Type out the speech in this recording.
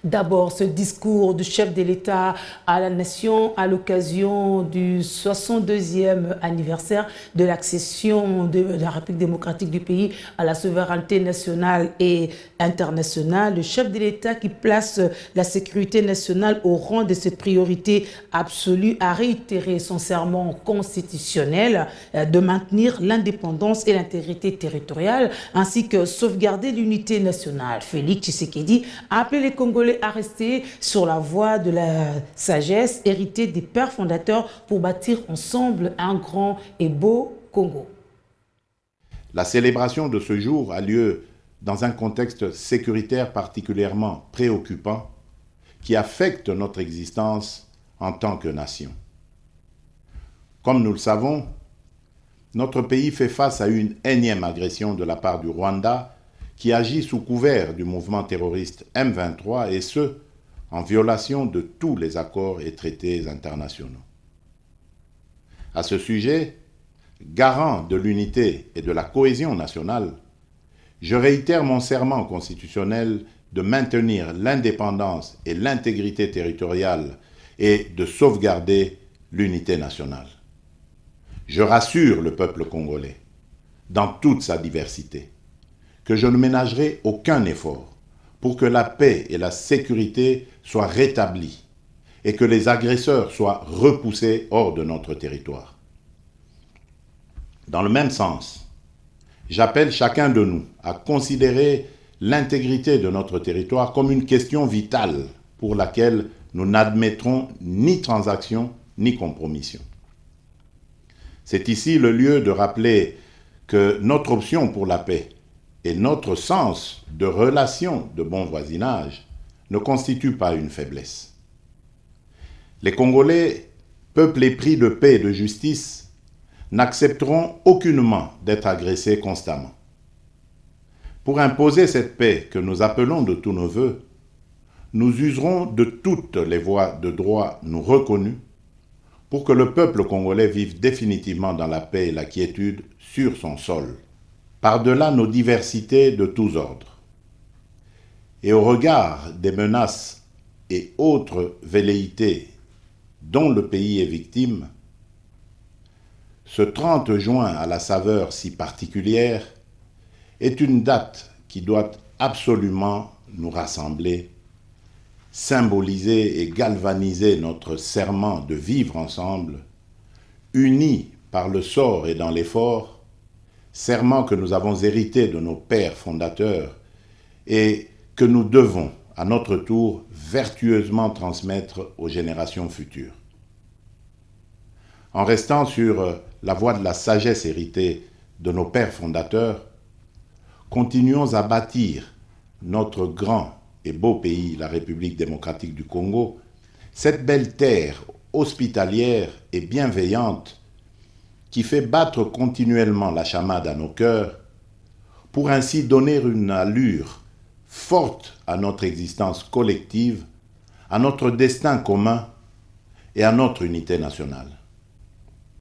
D'abord, ce discours du chef de l'État à la nation à l'occasion du 62e anniversaire de l'accession de la République démocratique du pays à la souveraineté nationale et internationale. Le chef de l'État qui place la sécurité nationale au rang de ses priorités absolues a réitéré son serment constitutionnel de maintenir l'indépendance et l'intégrité territoriale ainsi que sauvegarder l'unité nationale. Félix Tshisekedi a appelé les Congolais à rester sur la voie de la sagesse héritée des pères fondateurs pour bâtir ensemble un grand et beau Congo. La célébration de ce jour a lieu dans un contexte sécuritaire particulièrement préoccupant qui affecte notre existence en tant que nation. Comme nous le savons, notre pays fait face à une énième agression de la part du Rwanda qui agit sous couvert du mouvement terroriste M23 et ce, en violation de tous les accords et traités internationaux. À ce sujet, garant de l'unité et de la cohésion nationale, je réitère mon serment constitutionnel de maintenir l'indépendance et l'intégrité territoriale et de sauvegarder l'unité nationale. Je rassure le peuple congolais, dans toute sa diversité, que je ne ménagerai aucun effort pour que la paix et la sécurité soient rétablies et que les agresseurs soient repoussés hors de notre territoire. Dans le même sens, j'appelle chacun de nous à considérer l'intégrité de notre territoire comme une question vitale pour laquelle nous n'admettrons ni transaction ni compromission. C'est ici le lieu de rappeler que notre option pour la paix et notre sens de relation de bon voisinage ne constituent pas une faiblesse. Les Congolais, peuple épris de paix et de justice, n'accepteront aucunement d'être agressés constamment. Pour imposer cette paix que nous appelons de tous nos vœux, nous userons de toutes les voies de droit nous reconnues pour que le peuple congolais vive définitivement dans la paix et la quiétude sur son sol, par-delà nos diversités de tous ordres. Et au regard des menaces et autres velléités dont le pays est victime, ce 30 juin à la saveur si particulière est une date qui doit absolument nous rassembler, symboliser et galvaniser notre serment de vivre ensemble, unis par le sort et dans l'effort, serment que nous avons hérité de nos pères fondateurs et que nous devons, à notre tour, vertueusement transmettre aux générations futures. En restant sur la voie de la sagesse héritée de nos pères fondateurs, continuons à bâtir notre grand et beau pays, la République démocratique du Congo, cette belle terre hospitalière et bienveillante qui fait battre continuellement la chamade à nos cœurs, pour ainsi donner une allure forte à notre existence collective, à notre destin commun et à notre unité nationale.